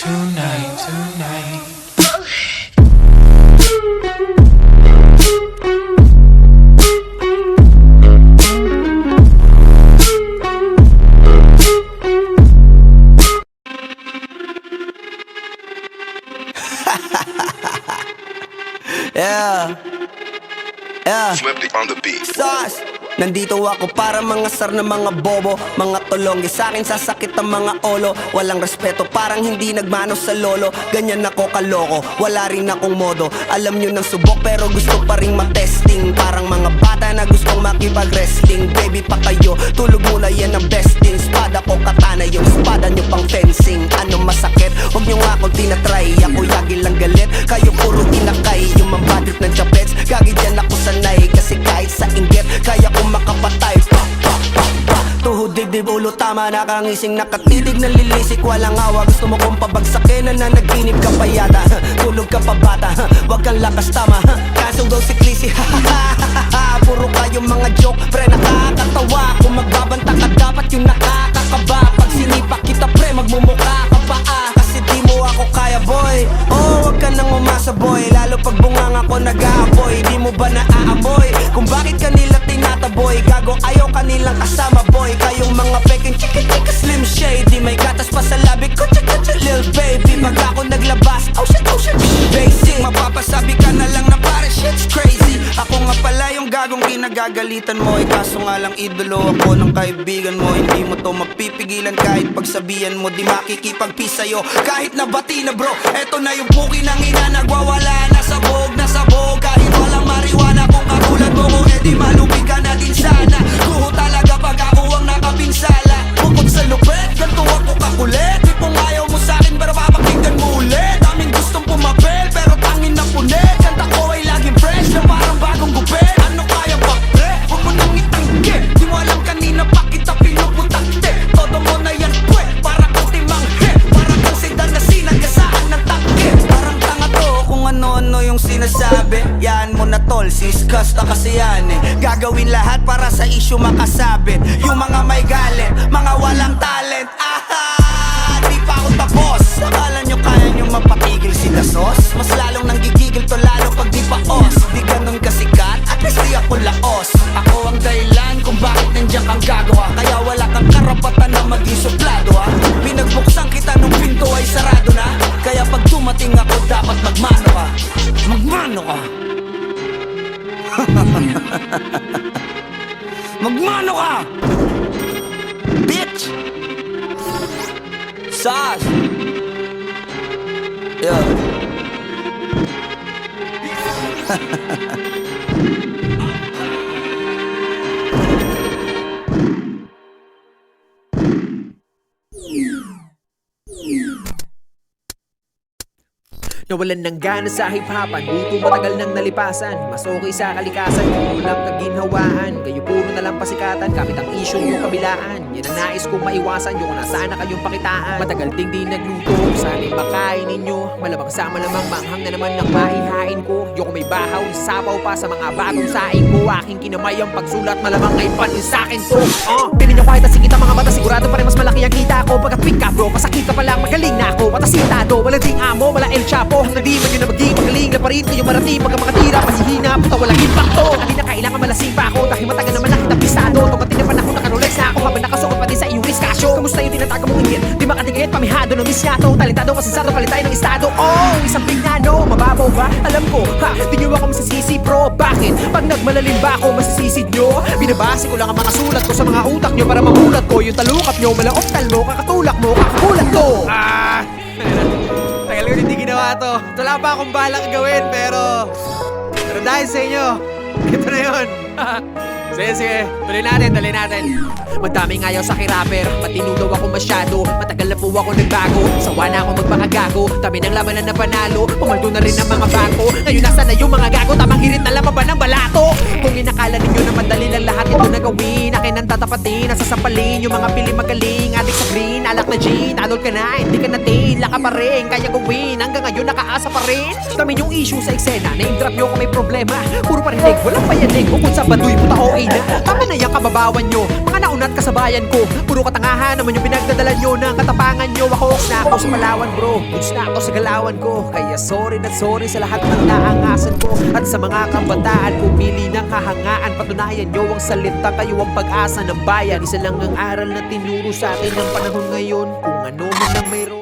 tonight. Yeah. Swifty on the beat. Sauce. Nandito ako para mga sar na mga bobo, mga tulonggi sa'kin sasakit ang mga olo. Walang respeto, parang hindi nagmano sa lolo. Ganyan ako kaloko, wala rin akong modo. Alam nyo ng subok pero gusto pa rin matesting. Parang mga bata na gustong makipag-wrestling. Baby pa kayo, tulog muna yan ang besting. Spada ko katana, yung spada nyo pang fencing. Ano masakit? Huwag nyo nga akong tinatry. Ako yagi lang galit, kayo puro tinakay. Yung mambadrit ng chapets, gagi dyan ako sanay. Kasi kahit sa inggit, kaya ko makapatay. Tuhod, dibdib, ulo, tama, nakangising, nakatitig, nalilisik, walang awa. Gusto mo kong pabagsakin, nananaginip ka pa yata. Tulog ka pa bata, wag kang lakas tama. Kasong daw si Clissy, puro kayong mga joke, pre, nakakatawa. Kung magbabanta ka, dapat yung nakakakaba. Pag sinipak kita, pre, magmumukha ka pa kasi di mo ako kaya, boy. Oh, wag ka nang umasa, boy. Lalo pag bungang ako nag-aapoy. Di mo ba naaamoy kung bakit kanila tinataboy? Gago, ayaw kanilang kasama, boy. Kayong mga peking chika-chika slim shady. May gatas pa sa labi ko, chika-chika lil baby. Pag ako naglabas, oh shit, basic. Mapapasabi ka na lang na pare, shit's crazy. Ako nga pala yung gagong kinagagalitan mo. Kaso nga lang idolo ako ng kaibigan mo. Hindi mo to mapipigilan kahit pagsabihan mo. Di makikipag-peace sa'yo kahit nabati na bro. Eto na yung puki ng ina, nagwawala na sabog. Kahit walang mariwana, kung katulad mo ko, edi malupi ka na din sana. Kuho talaga pag ako ang nakapinsala. Bukod sa lupet, ganito ako kakulit. Di pong ayaw mo sa'kin pero papakinggan mo ulit. Daming gustong pumapel pero tangin na punit. Kanta ko ay laging fresh na parang bagong gupit. Ano kaya ba pre? Huwag mo nang itanggi. Di mo alam kanina pa kita pinuputante. Todo mo na yan pwe, para kang timanghe. Para kang sedan na sinagasaan ng tangke. Parang tanga to kung ano-ano yung sinasabi. Yan mo na tol, siskas na kasi yan Gagawin lahat para sa issue makasabit. Yung mga may galit, mga walang talent. Di pa ako tapos. Akala nyo kaya nyo mapatigil si Dasos? Mas lalong nanggigigil to lalo pag di pa os. Di ganun kasikat, at least di ako laos. Ako ang dahilan kung bakit nandiyan kang gagawa. Kaya wala kang karapatan na maging suplado Pinagbuksan kita nung pinto ay sarado na. Kaya pag dumating ako dapat magmano ka. Magmano ka. Magmano ka, bitch. Sas. Yeah. Nawalan ng gana sa hip-hopan, buto matagal nang nalipasan. Mas okay sa kalikasan, kulang kaginhawaan. Kayo puro na lang pasikatan, kapit ang issue yung kabilaan. Yan ang nais kong maiwasan, yung nasa na kayong pakitaan. Matagal ding di nagluto, sana'y makain ninyo. Malamang sa malamang manghang na naman ng maihain ko. Yung may bahaw, sapaw pa sa mga bagong saing ko. Aking kinamay ang pagsulat, malamang ay panin sa'kin to. Pinin nyo kahit nasikita mga mata, sigurado pa rin mas malaki ang kita ko. Pagka-tweet ka bro, masakit ka palang, magaling na ako. Matasitado, wala ding amo, wala El Chapo. Hanggang di man yun na maging magaling na pa rin kayo marating. Pagka makatira, pasihina, puta walang impacto. Hindi na kailangan malasing pa ako, dahil matagal naman nakita pisado. Tumating na panahon, nakarolex na ako habang nakasuot pa din sa iyong diskasyo. Kamusta yung tinatago mong ingit? Di makatingit, pamihado ng misyato. Talentado, masensado, palitay ng estado. Oh, isang pignano, mababaw ba? Alam ko, ha, di nyo ako masisisi bro. Bakit? Pag nagmalalim ba ako, masisisid nyo? Binabase ko lang ang mga sulat ko sa mga utak nyo para mamulat ko. Yung talukap nyo, malaoktal mo, kakatulak mo, kakakulat ko. Tagal ko hindi ginawa to. Wala pa akong balak gawin pero dahil sa inyo, ito na yun. Sige, tuloy natin. Madaming ayaw sa kirapper, matinudaw ako masyado. Matagal na po ako nagbago, sawa na ako magpakagago. Dami ng labanan na panalo, pumaldo na rin ang mga bako. Ngayon nasa na yung mga gago, tamang hirit na lamang ba ng balato? Kung inakala ninyo na madali lang lahat ito na gawin, akin ang tatapatin, nasasampalin yung mga pili magaling. Adik sa green, alak na gin, adol ka na, hindi ka natin, laka pa rin, kaya gawin. Hanggang ngayon nakaasa pa rin. Dami yung issue sa eksena, name drop nyo kung may problema. Puro parinig, walang payanig, bukod sa baduy, puta okay na. Tama na yung kababawan nyo, mga nauna na't kasabayan ko. Puro katangahan naman yung pinagdadala nyo ng katapangan nyo. Ako na ako sa Palawan bro, goods na ako sa galawan ko. Kaya sorry na sorry sa lahat ng naangasan ko. At sa mga kabataan pumili ng kahangaan, patunayan nyo ang salita, kayo ang pag-asa ng bayan. Isa lang ang aral na tinuro sa akin ng panahon ngayon, kung ano man ang mayroon.